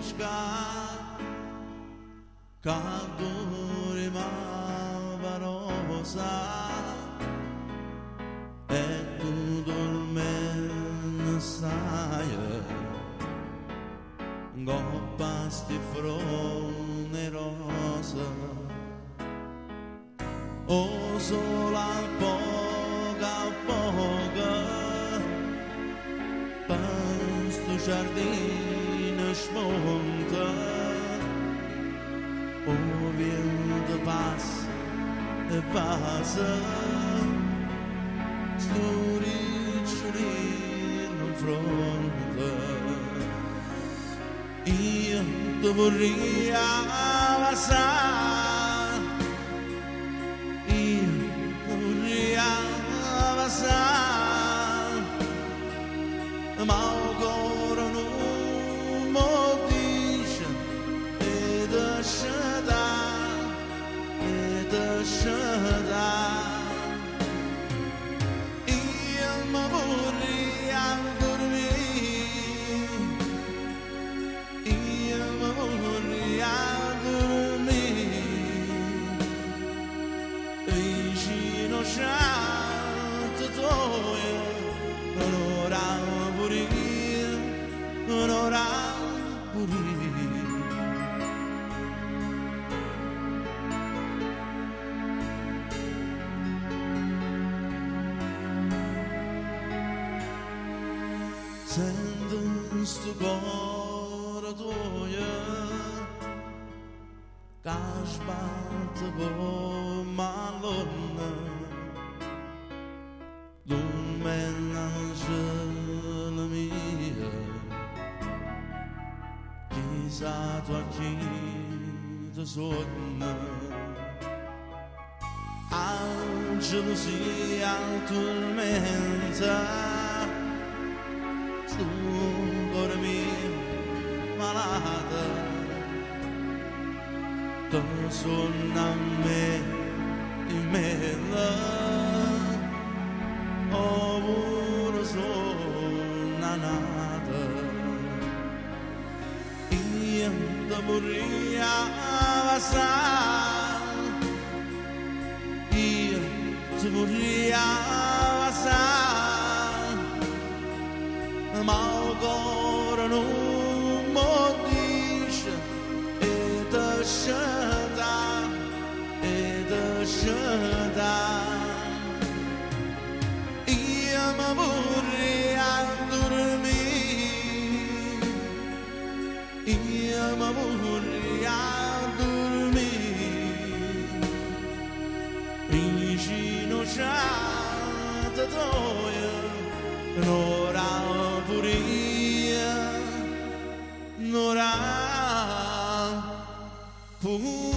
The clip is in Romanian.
mișca ca dorima varosa e tu dormen saia goppas di fronte rosa o sola poca pasto giardino smonta o vento passa e passa sto ricciolino in fronte io ti vorrei abbassare io ti vorrei abbassare ma ancora non mi dice e lascia io mi vorrei dormire io mi vorrei dormire vicino c'è toia un'ora pure un'ora pure sento sto cuore tuo che sbatte come una donna dorme angelo mio chissà tu a chi ti sonno angelo sia tormenta tu cuore mio malata tu suona a me in mela ovunque suona nata io ti vorrei abbassare io ti vorrei abbassare ma ancora non mi dice e lascia io mi vorrei dormire io mi vorrei dormire vicino c'è toia un'ora pure un'ora pure